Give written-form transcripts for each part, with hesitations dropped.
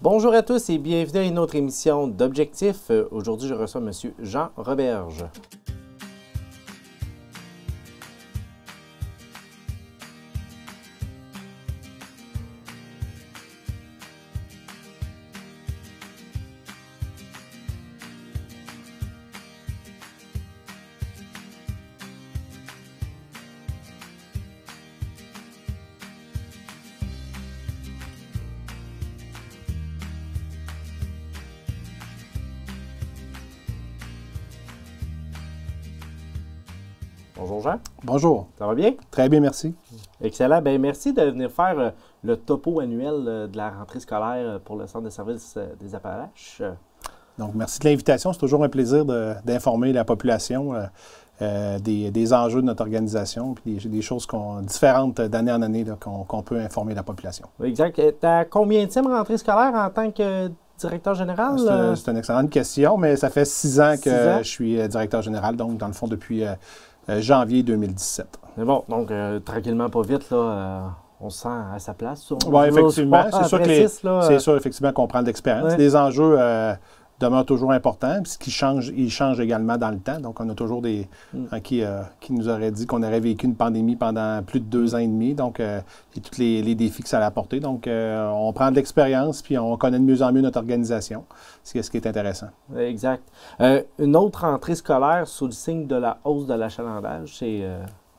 Bonjour à tous et bienvenue à une autre émission d'Objectif. Aujourd'hui, je reçois M. Jean Roberge. Bonjour Jean. Bonjour. Ça va bien? Très bien, merci. Excellent. Bien, merci de venir faire le topo annuel de la rentrée scolaire pour le Centre de services des Appalaches. Donc, merci de l'invitation. C'est toujours un plaisir d'informer la population des enjeux de notre organisation et des choses différentes d'année en année qu'on peut informer la population. Exact. Tu as combienième rentrée scolaire en tant que directeur général? C'est une excellente question, mais ça fait 6 ans que je suis directeur général, donc dans le fond depuis janvier 2017. C'est bon, donc tranquillement, pas vite, là, on se sent à sa place. Oui, effectivement. C'est sûr, effectivement, qu'on prend de l'expérience. Ouais. Les enjeux demeurent toujours importants. Puis ce qui change, ils changent également dans le temps. Donc, on a toujours des qui nous auraient dit qu'on aurait vécu une pandémie pendant plus de 2 ans et demi. Donc, et tous les défis que ça a apporté. Donc, on prend de l'expérience puis on connaît de mieux en mieux notre organisation. C'est ce qui est intéressant. Exact. Une autre rentrée scolaire sous le signe de la hausse de l'achalandage, c'est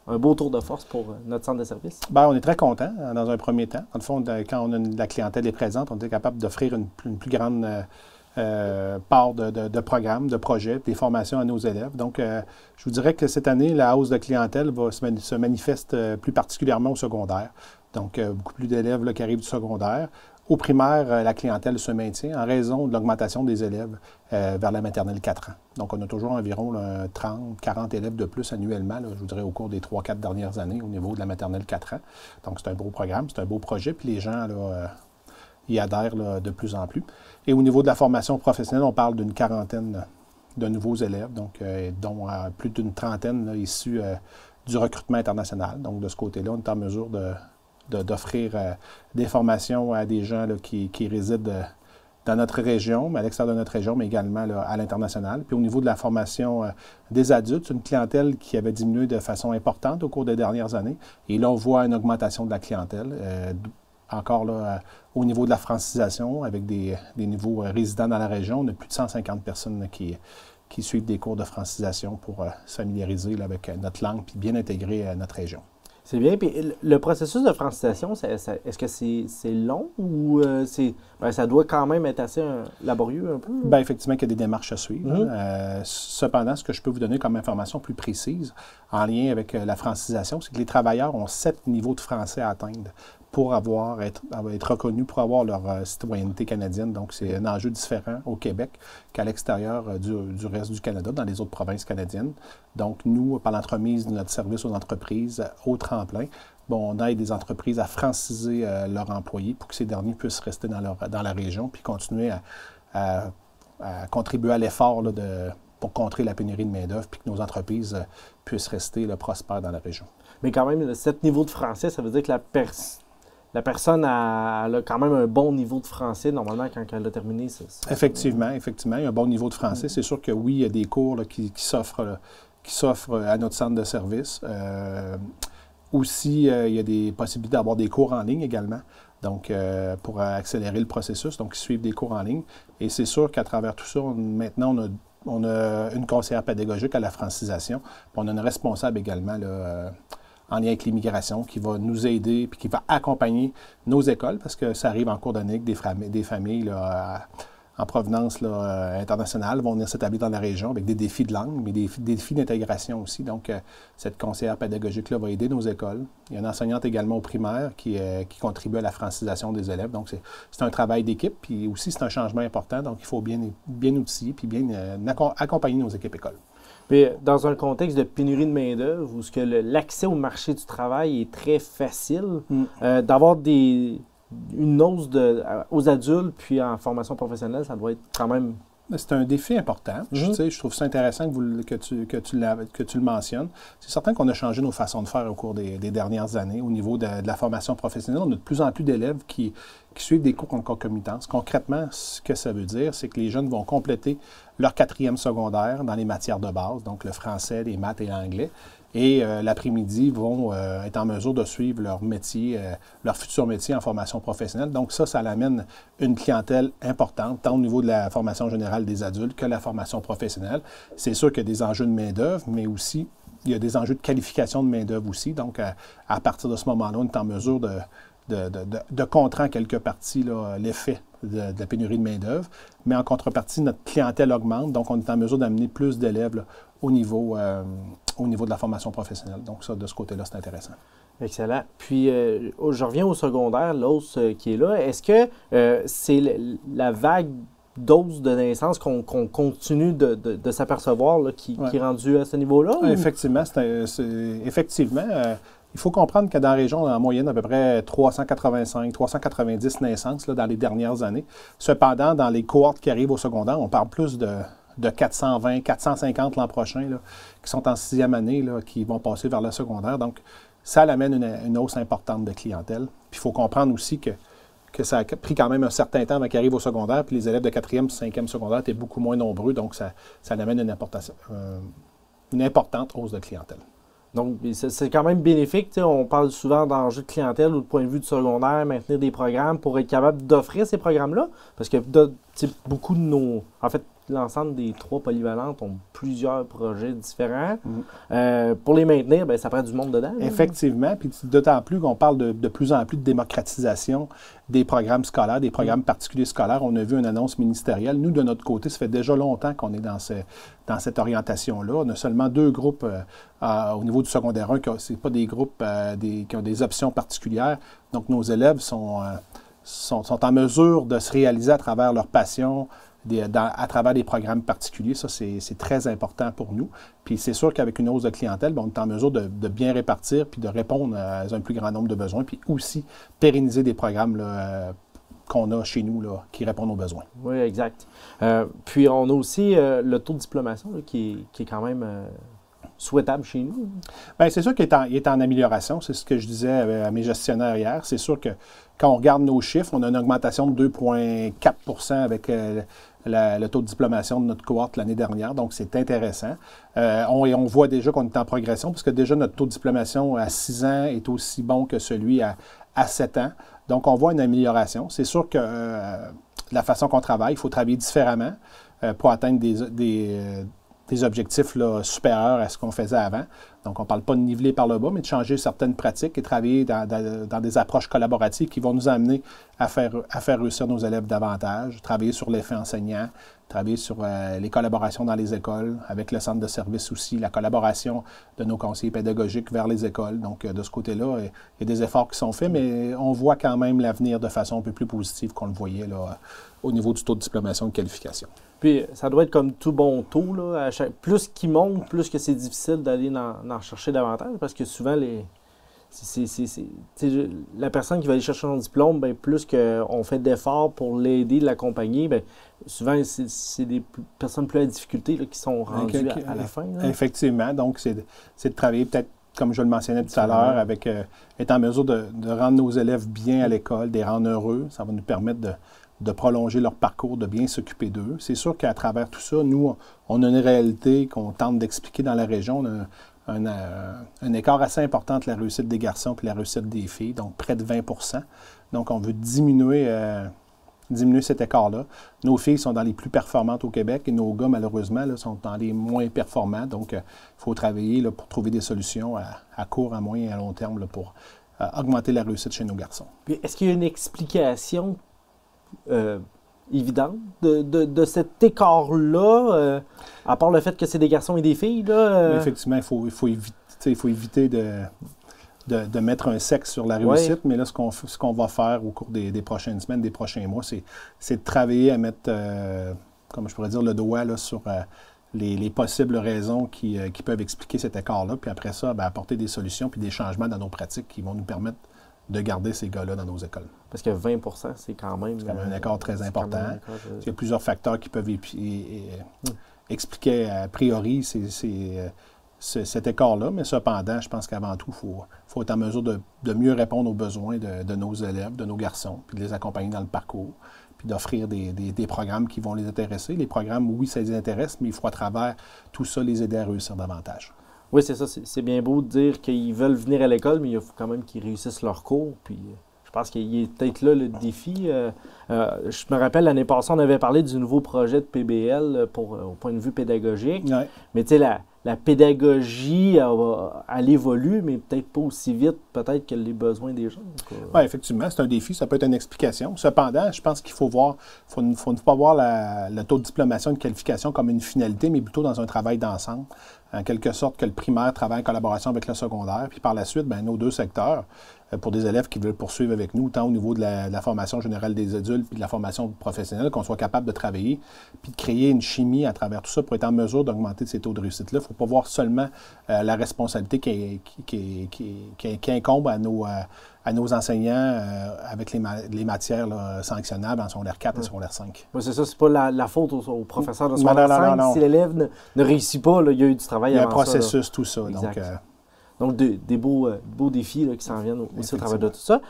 un beau tour de force pour notre centre de service. Bien, on est très content dans un premier temps. Dans le fond, quand la clientèle est présente, on est capable d'offrir une plus grande part de programmes, de projets, des formations à nos élèves. Donc, je vous dirais que cette année, la hausse de clientèle se manifeste plus particulièrement au secondaire. Donc, beaucoup plus d'élèves qui arrivent du secondaire. Au primaire, la clientèle se maintient en raison de l'augmentation des élèves vers la maternelle 4 ans. Donc, on a toujours environ 30-40 élèves de plus annuellement, je vous dirais, au cours des 3-4 dernières années au niveau de la maternelle 4 ans. Donc, c'est un beau programme, c'est un beau projet, puis les gens y adhèrent de plus en plus. Et au niveau de la formation professionnelle, on parle d'une quarantaine de nouveaux élèves, donc, dont plus d'une trentaine issus du recrutement international. Donc, de ce côté-là, on est en mesure d'offrir des formations à des gens qui résident dans notre région, mais à l'extérieur de notre région, mais également à l'international. Puis au niveau de la formation des adultes, c'est une clientèle qui avait diminué de façon importante au cours des dernières années. Et là, on voit une augmentation de la clientèle. Encore là, au niveau de la francisation, avec des nouveaux résidents dans la région, on a plus de 150 personnes qui suivent des cours de francisation pour se familiariser avec notre langue puis bien intégrer notre région. C'est bien. Puis le processus de francisation, est-ce que c'est long ou ça doit quand même être assez laborieux un peu? Bien, effectivement, il y a des démarches à suivre. Cependant, ce que je peux vous donner comme information plus précise en lien avec la francisation, c'est que les travailleurs ont 7 niveaux de français à atteindre pour être reconnus, pour avoir leur citoyenneté canadienne. Donc, c'est un enjeu différent au Québec qu'à l'extérieur du reste du Canada, dans les autres provinces canadiennes. Donc, nous, par l'entremise de notre service aux entreprises au tremplin, on aide des entreprises à franciser leurs employés pour que ces derniers puissent rester dans la région puis continuer à contribuer à l'effort pour contrer la pénurie de main-d'œuvre puis que nos entreprises puissent rester prospères dans la région. Mais quand même, 7 niveaux de français, ça veut dire que la personne a quand même un bon niveau de français, normalement, quand elle a terminé. Effectivement, il y a un bon niveau de français. C'est sûr que oui, il y a des cours qui s'offrent à notre centre de service. Aussi, il y a des possibilités d'avoir des cours en ligne également, donc pour accélérer le processus, donc ils suivent des cours en ligne. Et c'est sûr qu'à travers tout ça, maintenant, on a une conseillère pédagogique à la francisation, puis on a une responsable également en lien avec l'immigration qui va nous aider puis qui va accompagner nos écoles parce que ça arrive en cours d'année que des familles en provenance internationale vont venir s'établir dans la région avec des défis de langue, mais des défis d'intégration aussi. Donc, cette conseillère pédagogique-là va aider nos écoles. Il y a une enseignante également au primaire qui contribue à la francisation des élèves. Donc, c'est un travail d'équipe, puis aussi c'est un changement important. Donc, il faut bien outiller puis bien accompagner nos équipes écoles. Puis, dans un contexte de pénurie de main-d'œuvre, où l'accès au marché du travail est très facile, d'avoir une hausse aux adultes puis en formation professionnelle, ça doit être quand même... C'est un défi important. Je trouve ça intéressant que tu le mentionnes. C'est certain qu'on a changé nos façons de faire au cours des dernières années au niveau de la formation professionnelle. On a de plus en plus d'élèves qui qui suivent des cours en concomitance. Concrètement, ce que ça veut dire, c'est que les jeunes vont compléter leur 4e secondaire dans les matières de base, donc le français, les maths et l'anglais. Et l'après-midi, vont être en mesure de suivre leur métier, leur futur métier en formation professionnelle. Donc ça amène une clientèle importante, tant au niveau de la formation générale des adultes que la formation professionnelle. C'est sûr qu'il y a des enjeux de main-d'œuvre, mais aussi il y a des enjeux de qualification de main-d'œuvre aussi. Donc à partir de ce moment-là, on est en mesure de contrer en quelque partie l'effet de la pénurie de main-d'œuvre. Mais en contrepartie, notre clientèle augmente, donc on est en mesure d'amener plus d'élèves au niveau de la formation professionnelle. Donc ça, de ce côté-là, c'est intéressant. Excellent. Puis, je reviens au secondaire, l'hausse qui est là. Est-ce que c'est la vague d'hausse de naissance qu'on continue de s'apercevoir qui est rendue à ce niveau-là? Effectivement, il faut comprendre que dans la région, en moyenne, à peu près 385, 390 naissances dans les dernières années. Cependant, dans les cohortes qui arrivent au secondaire, on parle plus de 420, 450 l'an prochain, qui sont en 6e année, qui vont passer vers le secondaire. Donc, ça amène une hausse importante de clientèle. Puis, il faut comprendre aussi que ça a pris quand même un certain temps avant qu'ils arrivent au secondaire, puis les élèves de 4e, 5e secondaire étaient beaucoup moins nombreux, donc ça amène une importante hausse de clientèle. Donc, c'est quand même bénéfique. On parle souvent d'enjeux de clientèle ou de point de vue du secondaire, maintenir des programmes pour être capable d'offrir ces programmes-là. Parce que beaucoup de nos... En fait, l'ensemble des 3 polyvalentes ont plusieurs projets différents. Pour les maintenir, ça prend du monde dedans. Effectivement. Puis d'autant plus qu'on parle de plus en plus de démocratisation des programmes scolaires, des programmes particuliers scolaires. On a vu une annonce ministérielle. Nous, de notre côté, ça fait déjà longtemps qu'on est dans cette orientation-là. On a seulement 2 groupes au niveau du secondaire 1. Ce n'est pas des groupes qui ont des options particulières. Donc, nos élèves sont en mesure de se réaliser à travers leur passion, à travers des programmes particuliers. Ça, c'est très important pour nous. Puis c'est sûr qu'avec une hausse de clientèle, on est en mesure de bien répartir puis de répondre à un plus grand nombre de besoins, puis aussi pérenniser des programmes qu'on a chez nous qui répondent aux besoins. Oui, exact. Puis on a aussi le taux de diplomation qui est quand même souhaitable chez nous. Bien, c'est sûr qu'il est en amélioration. C'est ce que je disais à mes gestionnaires hier. C'est sûr que quand on regarde nos chiffres, on a une augmentation de 2,4 avec le taux de diplomation de notre cohorte l'année dernière. Donc, c'est intéressant. On voit déjà qu'on est en progression parce que déjà notre taux de diplomation à 6 ans est aussi bon que celui à 7 ans. Donc, on voit une amélioration. C'est sûr que la façon qu'on travaille, il faut travailler différemment pour atteindre des objectifs supérieurs à ce qu'on faisait avant. Donc, on ne parle pas de niveler par le bas, mais de changer certaines pratiques et travailler dans des approches collaboratives qui vont nous amener à faire réussir nos élèves davantage, travailler sur l'effet enseignant, travailler sur les collaborations dans les écoles, avec le centre de service aussi, la collaboration de nos conseillers pédagogiques vers les écoles. Donc, de ce côté-là, il y a des efforts qui sont faits, mais on voit quand même l'avenir de façon un peu plus positive qu'on le voyait au niveau du taux de diplomation et de qualification. Puis, ça doit être comme tout bon taux. Plus qu'il monte, plus que c'est difficile d'aller en chercher davantage, parce que souvent, la personne qui va aller chercher son diplôme, plus qu'on fait d'efforts pour l'aider, l'accompagner, souvent, c'est des personnes plus à difficulté qui sont rendues à la fin. Effectivement. Donc, c'est de travailler peut-être, comme je le mentionnais tout à l'heure, avec être en mesure de rendre nos élèves bien à l'école, de les rendre heureux. Ça va nous permettre de prolonger leur parcours, de bien s'occuper d'eux. C'est sûr qu'à travers tout ça, nous, on a une réalité qu'on tente d'expliquer dans la région. On a un écart assez important entre la réussite des garçons et la réussite des filles, donc près de 20 %. Donc, on veut diminuer cet écart-là. Nos filles sont dans les plus performantes au Québec et nos gars, malheureusement, sont dans les moins performants. Donc, il faut travailler pour trouver des solutions à court, à moyen et à long terme pour augmenter la réussite chez nos garçons. Puis, est-ce qu'il y a une explication évidente de cet écart-là, à part le fait que c'est des garçons et des filles? Effectivement, il faut éviter de mettre un sexe sur la réussite, mais là, ce qu'on va faire au cours des prochaines semaines, des prochains mois, c'est de travailler à mettre, comme je pourrais dire, le doigt sur les possibles raisons qui peuvent expliquer cet écart-là, puis après ça, apporter des solutions puis des changements dans nos pratiques qui vont nous permettre de garder ces gars-là dans nos écoles. Parce que 20 %, c'est quand même un écart très important. Il y a plusieurs facteurs qui peuvent expliquer, a priori, cet écart-là, mais cependant, je pense qu'avant tout, il faut être en mesure de mieux répondre aux besoins de nos élèves, de nos garçons, puis de les accompagner dans le parcours, puis d'offrir des programmes qui vont les intéresser. Les programmes, oui, ça les intéresse, mais il faut à travers tout ça les aider à réussir davantage. Oui, c'est ça. C'est bien beau de dire qu'ils veulent venir à l'école, mais il faut quand même qu'ils réussissent leur cours. Puis je pense qu'il est peut-être là le défi. Je me rappelle, l'année passée, on avait parlé du nouveau projet de PBL au point de vue pédagogique. Ouais. Mais tu sais, la pédagogie, elle évolue, mais peut-être pas aussi vite, peut-être que les besoins des gens. Oui, effectivement, c'est un défi, ça peut être une explication. Cependant, je pense qu'il faut voir, faut ne pas voir le taux de diplomation et de qualification comme une finalité, mais plutôt dans un travail d'ensemble. En quelque sorte que le primaire travaille en collaboration avec le secondaire, puis par la suite, nos deux secteurs, pour des élèves qui veulent poursuivre avec nous, tant au niveau de la formation générale des adultes puis de la formation professionnelle, qu'on soit capable de travailler puis de créer une chimie à travers tout ça pour être en mesure d'augmenter ces taux de réussite-là. Il ne faut pas voir seulement la responsabilité qui incombe à nos enseignants avec les matières là, sanctionnables en secondaire 4 et secondaire 5. Oui, c'est ça. C'est pas la faute aux professeurs de secondaire 5. Non. Si l'élève ne réussit pas, là, il y a eu du travail avant ça. Il y a un processus, ça, tout ça. Donc, des beaux défis là, qui s'en viennent aussi au travers de tout ça.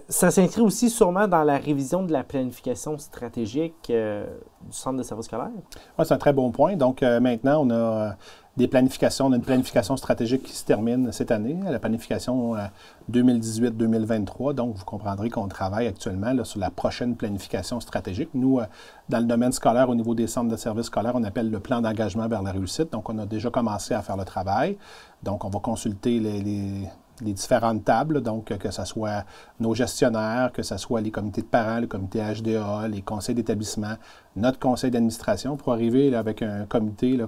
Ça s'inscrit aussi sûrement dans la révision de la planification stratégique du centre de services scolaires. Oui, c'est un très bon point. Donc, maintenant, on a une planification stratégique qui se termine cette année, la planification 2018-2023. Donc, vous comprendrez qu'on travaille actuellement là, sur la prochaine planification stratégique. Nous, dans le domaine scolaire, au niveau des centres de services scolaires, on appelle le plan d'engagement vers la réussite. Donc, on a déjà commencé à faire le travail. Donc, on va consulter les différentes tables, donc que ce soit nos gestionnaires, que ce soit les comités de parents, le comité HDA, les conseils d'établissement, notre conseil d'administration, pour arriver là, avec un comité là,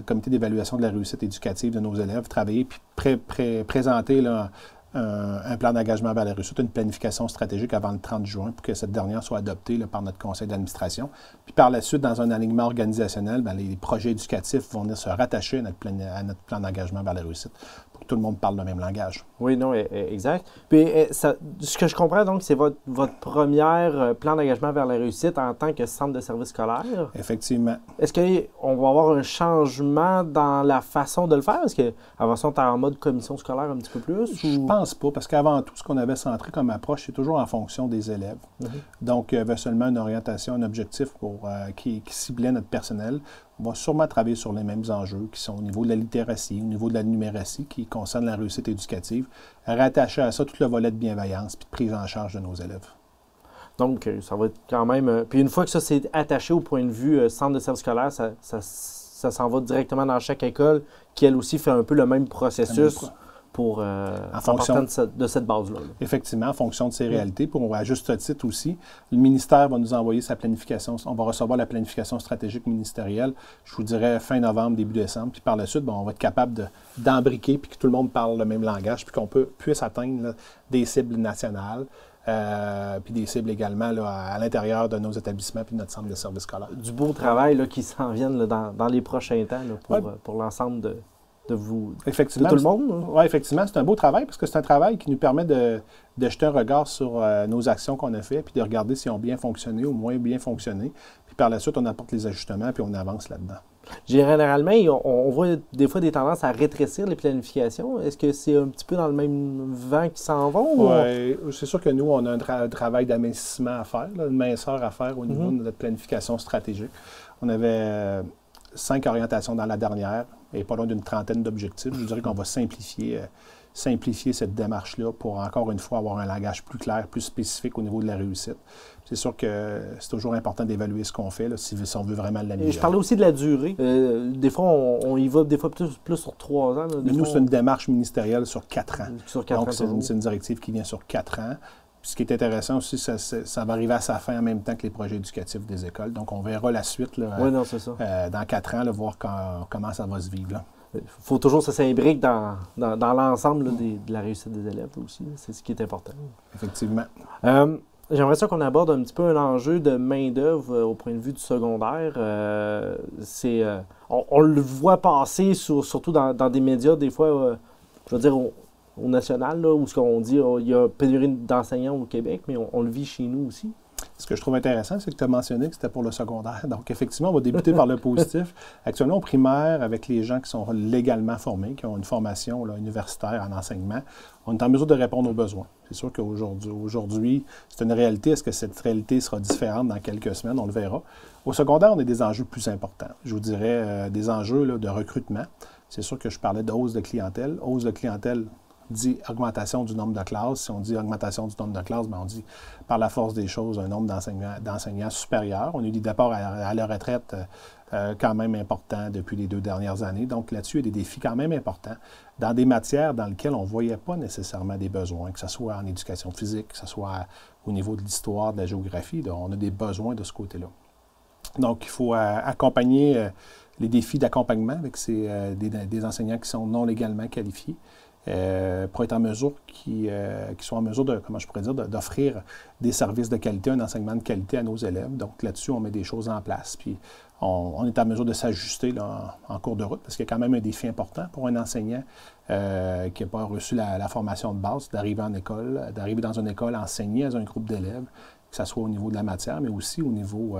comité d'évaluation de la réussite éducative de nos élèves, travailler puis présenter là, un plan d'engagement vers la réussite, une planification stratégique avant le 30 juin pour que cette dernière soit adoptée là, par notre conseil d'administration. Puis par la suite, dans un alignement organisationnel, les projets éducatifs vont venir se rattacher à notre plan d'engagement vers la réussite pour que tout le monde parle le même langage. Oui, non, exact. Puis ce que je comprends, donc, c'est votre premier plan d'engagement vers la réussite en tant que centre de services scolaires. Effectivement. Est-ce qu'on va avoir un changement dans la façon de le faire? Est-ce qu'avant ça, on est en mode commission scolaire un petit peu plus? Je pense pas, parce qu'avant tout, ce qu'on avait centré comme approche, c'est toujours en fonction des élèves. Donc, il y avait seulement une orientation, un objectif qui ciblait notre personnel. On va sûrement travailler sur les mêmes enjeux qui sont au niveau de la littératie, au niveau de la numératie, qui concernent la réussite éducative, rattacher à ça tout le volet de bienveillance puis de prise en charge de nos élèves. Donc, ça va être quand même... Puis une fois que ça s'est attaché au point de vue centre de service scolaire, ça s'en va directement dans chaque école qui, elle aussi, fait un peu le même processus pour en fonction de cette base-là. Effectivement, en fonction de ces réalités. Pour à juste titre aussi, le ministère va nous envoyer sa planification. On va recevoir la planification stratégique ministérielle, je vous dirais fin novembre, début décembre. Puis par la suite, on va être capable d'embriquer puis que tout le monde parle le même langage puis qu'on puisse atteindre là, des cibles nationales. Puis des cibles également là, à l'intérieur de nos établissements puis de notre centre de services scolaires. Du beau travail là, qui s'en viennent là, dans les prochains temps là, pour l'ensemble de tout le monde. Oui, effectivement, c'est un beau travail parce que c'est un travail qui nous permet de jeter un regard sur nos actions qu'on a faites puis de regarder si elles ont bien fonctionné ou moins bien fonctionné. Puis par la suite, on apporte les ajustements puis on avance là-dedans. Généralement, on voit des fois des tendances à rétrécir les planifications. Est-ce que c'est un petit peu dans le même vent qui s'en vont? Oui, c'est sûr que nous, on a un travail d'amincissement à faire, là, une minceur à faire au niveau de notre planification stratégique. On avait 5 orientations dans la dernière et pas loin d'une trentaine d'objectifs. Je dirais qu'on va simplifier cette démarche-là pour, encore une fois, avoir un langage plus clair, plus spécifique au niveau de la réussite. C'est sûr que c'est toujours important d'évaluer ce qu'on fait là, si on veut vraiment l'améliorer. Je parlais aussi de la durée. Des fois, on y va des fois plus sur 3 ans. Là, nous, c'est une démarche ministérielle sur 4 ans. Sur 4 Donc, c'est une directive qui vient sur 4 ans. Puis ce qui est intéressant aussi, ça va arriver à sa fin en même temps que les projets éducatifs des écoles. Donc, on verra la suite là, dans 4 ans, là, voir comment ça va se vivre. Là. Il faut toujours que ça s'imbrique dans l'ensemble là, de la réussite des élèves aussi. C'est ce qui est important. Effectivement. J'aimerais ça qu'on aborde un petit peu un enjeu de main-d'œuvre au point de vue du secondaire. On le voit passer surtout dans des médias, des fois, je veux dire, au national, là, où on dit qu'il y a pénurie d'enseignants au Québec, mais on le vit chez nous aussi. Ce que je trouve intéressant, c'est que tu as mentionné que c'était pour le secondaire. Donc, effectivement, on va débuter par le positif. Actuellement, au primaire, avec les gens qui sont légalement formés, qui ont une formation là, universitaire en enseignement, on est en mesure de répondre aux besoins. C'est sûr qu'aujourd'hui, c'est une réalité. Est-ce que cette réalité sera différente dans quelques semaines? On le verra. Au secondaire, on a des enjeux plus importants. Je vous dirais des enjeux là, de recrutement. C'est sûr que je parlais de hausse de clientèle. Hausse de clientèle dit augmentation du nombre de classes. Si on dit augmentation du nombre de classes, bien, on dit par la force des choses un nombre d'enseignants supérieurs. On a eu des départs à la retraite quand même importants depuis les 2 dernières années. Donc là-dessus, il y a des défis quand même importants dans des matières dans lesquelles on ne voyait pas nécessairement des besoins, que ce soit en éducation physique, que ce soit au niveau de l'histoire, de la géographie. Donc, on a des besoins de ce côté-là. Donc, il faut accompagner les défis d'accompagnement avec des enseignants qui sont non légalement qualifiés. Pour être en mesure, qui sont en mesure de, comment je pourrais dire, d'offrir des services de qualité, un enseignement de qualité à nos élèves. Donc là-dessus, on met des choses en place. Puis on est en mesure de s'ajuster en cours de route, parce qu'il y a quand même un défi important pour un enseignant qui n'a pas reçu la formation de base, d'arriver en école, d'arriver dans une école, enseigner à un groupe d'élèves, que ce soit au niveau de la matière, mais aussi au niveau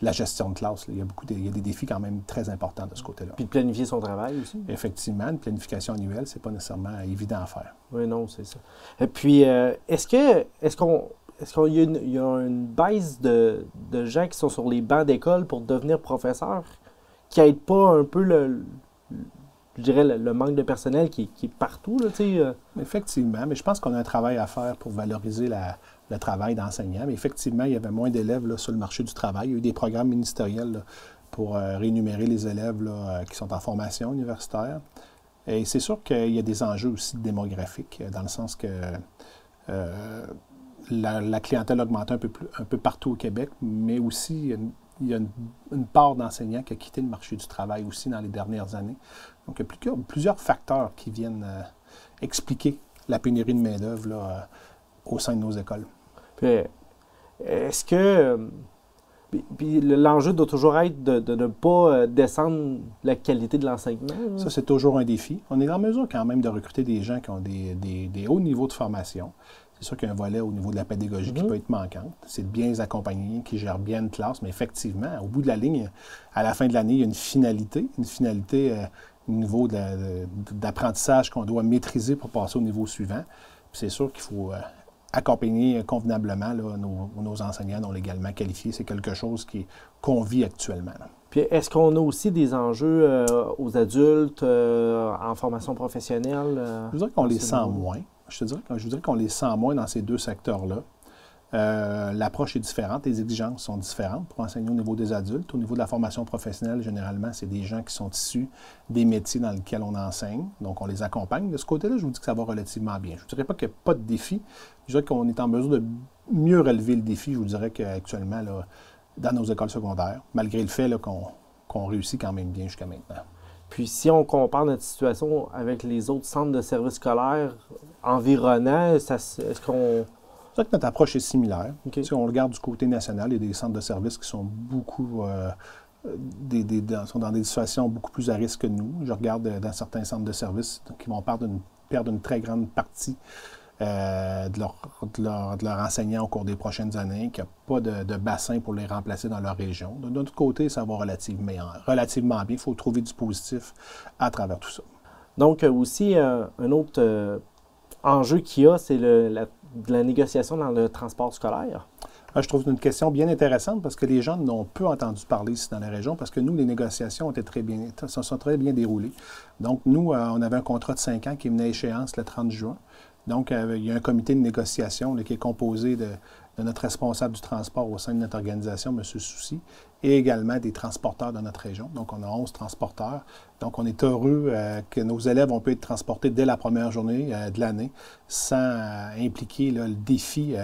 la gestion de classe. Là. Il y a des défis quand même très importants de ce côté-là. Puis de planifier son travail aussi. Effectivement, une planification annuelle, c'est pas nécessairement évident à faire. Oui, non, c'est ça. Et puis, est-ce qu'il y a une baisse de gens qui sont sur les bancs d'école pour devenir professeurs qui n'aident pas un peu je dirais le manque de personnel qui est partout, là, tu sais? Effectivement, mais je pense qu'on a un travail à faire pour valoriser le travail d'enseignant. Mais effectivement, il y avait moins d'élèves là, sur le marché du travail. Il y a eu des programmes ministériels là, pour rémunérer les élèves là, qui sont en formation universitaire. Et c'est sûr qu'il y a des enjeux aussi démographiques, dans le sens que la clientèle a augmenté un peu partout au Québec, mais aussi il y a une part d'enseignants qui a quitté le marché du travail aussi dans les dernières années. Donc, il y a plusieurs facteurs qui viennent expliquer la pénurie de main-d'œuvre là, au sein de nos écoles. Puis, est-ce que... Puis l'enjeu doit toujours être de ne pas descendre la qualité de l'enseignement. Là. Ça, c'est toujours un défi. On est en mesure quand même de recruter des gens qui ont des hauts niveaux de formation. C'est sûr qu'il y a un volet au niveau de la pédagogie qui peut être manquant. C'est de bien les accompagner, qui gèrent bien une classe, mais effectivement, au bout de la ligne, à la fin de l'année, il y a une finalité au niveau d'apprentissage qu'on doit maîtriser pour passer au niveau suivant. Puis c'est sûr qu'il faut accompagner convenablement là, nos enseignants non légalement qualifiés. C'est quelque chose qu'on vit actuellement. Là. Puis est-ce qu'on a aussi des enjeux aux adultes en formation professionnelle? Je dirais qu'on les sent moins. Je dirais qu'on les sent moins dans ces 2 secteurs-là. L'approche est différente, les exigences sont différentes pour enseigner au niveau des adultes. Au niveau de la formation professionnelle, généralement, c'est des gens qui sont issus des métiers dans lesquels on enseigne. Donc, on les accompagne. De ce côté-là, je vous dis que ça va relativement bien. Je ne dirais pas qu'il n'y a pas de défi. Je dirais qu'on est en mesure de mieux relever le défi, je vous dirais qu'actuellement, là, dans nos écoles secondaires, malgré le fait là, qu'on réussit quand même bien jusqu'à maintenant. Puis si on compare notre situation avec les autres centres de services scolaires environnants, est-ce qu'on... C'est vrai que notre approche est similaire. Okay. Si on regarde du côté national, il y a des centres de services qui sont beaucoup sont dans des situations beaucoup plus à risque que nous. Je regarde dans certains centres de services qui vont perdre une très grande partie de leurs enseignants au cours des prochaines années, qu'il n'y a pas de bassin pour les remplacer dans leur région. De notre côté, ça va relativement bien. Il faut trouver du positif à travers tout ça. Donc, aussi, un autre enjeu qu'il y a, c'est la négociation dans le transport scolaire. Je trouve une question bien intéressante parce que les gens n'ont peu entendu parler ici dans la région parce que nous, les négociations sont très bien déroulées. Donc, nous, on avait un contrat de 5 ans qui venait à échéance le 30 juin. Donc, il y a un comité de négociation là, qui est composé de notre responsable du transport au sein de notre organisation, M. Soucy, et également des transporteurs de notre région. Donc, on a 11 transporteurs. Donc, on est heureux que nos élèves ont pu être transportés dès la première journée de l'année sans impliquer là, le défi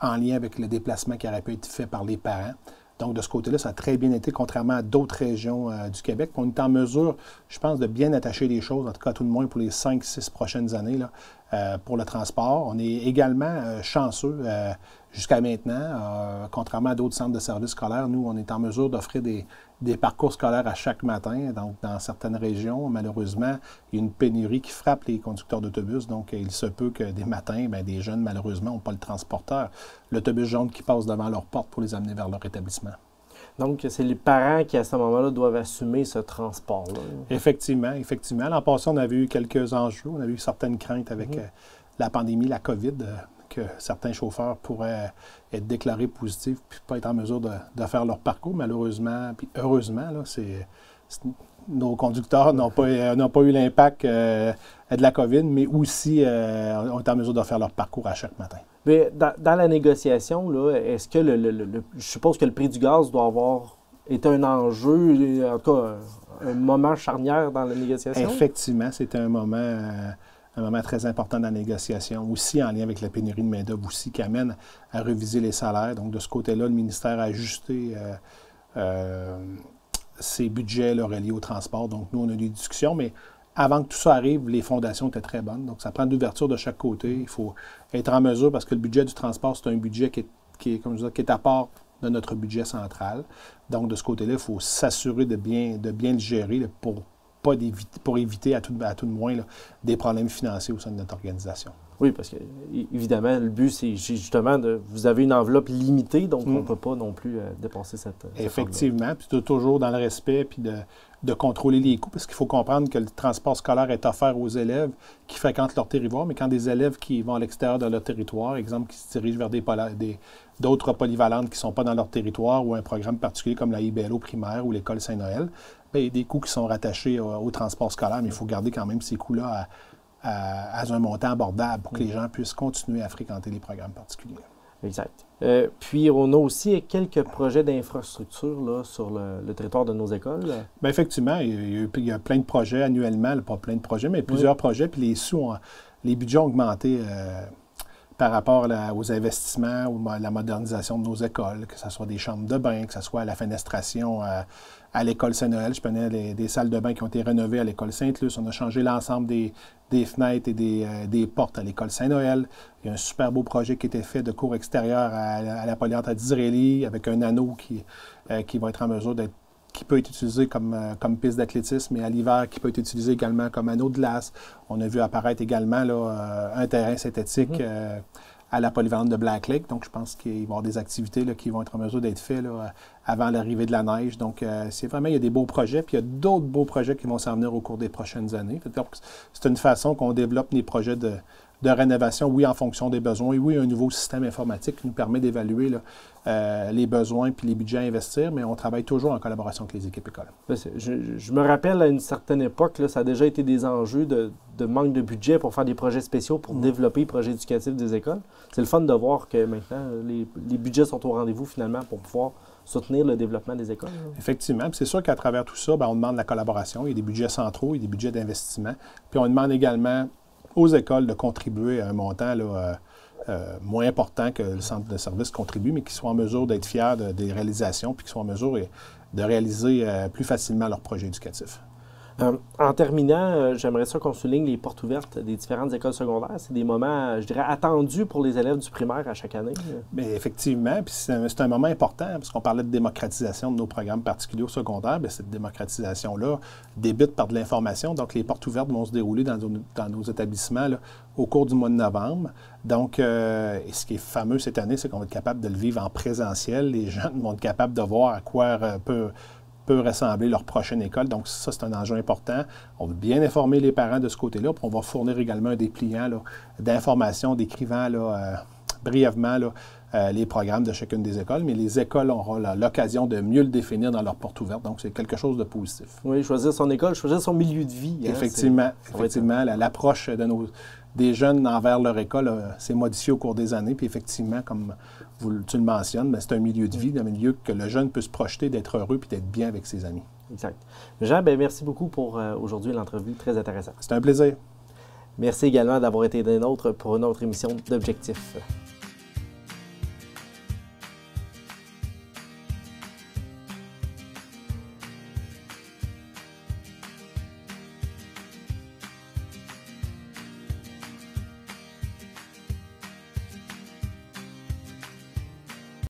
en lien avec le déplacement qui aurait pu être fait par les parents. Donc, de ce côté-là, ça a très bien été, contrairement à d'autres régions du Québec. On est en mesure, je pense, de bien attacher les choses, en tout cas tout le moins pour les 5-6 prochaines années là, pour le transport. On est également chanceux, Jusqu'à maintenant, contrairement à d'autres centres de services scolaires, nous, on est en mesure d'offrir des parcours scolaires à chaque matin. Donc, dans certaines régions, malheureusement, il y a une pénurie qui frappe les conducteurs d'autobus. Donc, il se peut que des matins, des jeunes, malheureusement, n'ont pas le transporteur, l'autobus jaune qui passe devant leur porte pour les amener vers leur établissement. Donc, c'est les parents qui, à ce moment-là, doivent assumer ce transport-là. Effectivement. L'an passé, on avait eu quelques enjeux. On avait eu certaines craintes avec la pandémie, la COVID, que certains chauffeurs pourraient être déclarés positifs puis pas être en mesure de faire leur parcours. Malheureusement, puis heureusement, là, nos conducteurs n'ont pas eu l'impact de la COVID, mais aussi ont été en mesure de faire leur parcours à chaque matin. Mais dans la négociation, là, est-ce que je suppose que le prix du gaz doit avoir été un enjeu, en tout cas un moment charnière dans la négociation? Effectivement, c'était un moment très important dans la négociation, aussi en lien avec la pénurie de main-d'œuvre aussi, qui amène à reviser les salaires. Donc, de ce côté-là, le ministère a ajusté ses budgets là, reliés au transport. Donc, nous, on a eu des discussions, mais avant que tout ça arrive, les fondations étaient très bonnes. Donc, ça prend de l'ouverture de chaque côté. Il faut être en mesure, parce que le budget du transport, c'est un budget qui est à part de notre budget central. Donc, de ce côté-là, il faut s'assurer de bien le gérer là, pour éviter à tout de moins là, des problèmes financiers au sein de notre organisation. Oui, parce que, évidemment, le but, c'est justement vous avez une enveloppe limitée, donc on ne peut pas non plus dépasser cette Effectivement, puis toujours dans le respect, puis de contrôler les coûts, parce qu'il faut comprendre que le transport scolaire est offert aux élèves qui fréquentent leur territoire, mais quand des élèves qui vont à l'extérieur de leur territoire, exemple, qui se dirigent vers d'autres polyvalentes qui ne sont pas dans leur territoire ou un programme particulier comme la IBLO primaire ou l'école Saint-Noël, bien, il y a des coûts qui sont rattachés au transport scolaire, mais il faut garder quand même ces coûts-là à un montant abordable pour que les gens puissent continuer à fréquenter les programmes particuliers. Exact. Puis, on a aussi quelques projets d'infrastructure là, sur le territoire de nos écoles. Bien, effectivement, il y a plein de projets annuellement, pas plein de projets, mais plusieurs projets, puis les budgets ont augmenté par rapport aux investissements ou à la modernisation de nos écoles, que ce soit des chambres de bain, que ce soit la fenestration à l'école Saint-Noël. Je connais des salles de bain qui ont été rénovées à l'école Sainte-Luce. On a changé l'ensemble des fenêtres et des portes à l'école Saint-Noël. Il y a un super beau projet qui a été fait de cours extérieur à la polyvalente à Disraeli avec un anneau qui va être en mesure qui peut être utilisé comme piste d'athlétisme, et à l'hiver, qui peut être utilisé également comme anneau de glace. On a vu apparaître également là, un terrain synthétique à la polyvalente de Black Lake. Donc, je pense qu'il va y avoir des activités là, qui vont être en mesure d'être faites là, avant l'arrivée de la neige. Donc, il y a des beaux projets, puis il y a d'autres beaux projets qui vont s'en venir au cours des prochaines années. Donc, c'est une façon qu'on développe des projets de rénovation, oui, en fonction des besoins. Et oui, un nouveau système informatique qui nous permet d'évaluer les besoins puis les budgets à investir, mais on travaille toujours en collaboration avec les équipes écoles. Je me rappelle, à une certaine époque, là, ça a déjà été des enjeux de manque de budget pour faire des projets spéciaux pour développer les projets éducatifs des écoles. C'est le fun de voir que maintenant, les budgets sont au rendez-vous, finalement, pour pouvoir soutenir le développement des écoles. Là. Effectivement. Puis c'est sûr qu'à travers tout ça, on demande la collaboration. Il y a des budgets centraux, il y a des budgets d'investissement. Puis on demande également aux écoles de contribuer à un montant là, moins important que le centre de service contribue, mais qui soient en mesure d'être fiers des réalisations puis qui soient en mesure de réaliser plus facilement leurs projets éducatifs. En terminant, j'aimerais ça qu'on souligne les portes ouvertes des différentes écoles secondaires. C'est des moments, je dirais, attendus pour les élèves du primaire à chaque année. Bien, effectivement, puis c'est un moment important parce qu'on parlait de démocratisation de nos programmes particuliers au secondaire. Bien, cette démocratisation-là débute par de l'information. Donc, les portes ouvertes vont se dérouler dans nos établissements là, au cours du mois de novembre. Donc, ce qui est fameux cette année, c'est qu'on va être capable de le vivre en présentiel. Les jeunes vont être capables de voir à quoi peut ressembler leur prochaine école. Donc, ça, c'est un enjeu important. On veut bien informer les parents de ce côté-là, puis on va fournir également un dépliant d'informations décrivant brièvement les programmes de chacune des écoles, mais les écoles auront l'occasion de mieux le définir dans leur porte ouverte. Donc, c'est quelque chose de positif. Oui, choisir son école, choisir son milieu de vie. Hein, effectivement, l'approche des jeunes envers leur école s'est modifiée au cours des années, puis effectivement, comme tu le mentionnes, c'est un milieu de vie, un milieu que le jeune peut se projeter, d'être heureux puis d'être bien avec ses amis. Exact. Jean, merci beaucoup pour aujourd'hui l'entrevue, très intéressante. C'était un plaisir. Merci également d'avoir été des nôtres pour une autre émission d'Objectif.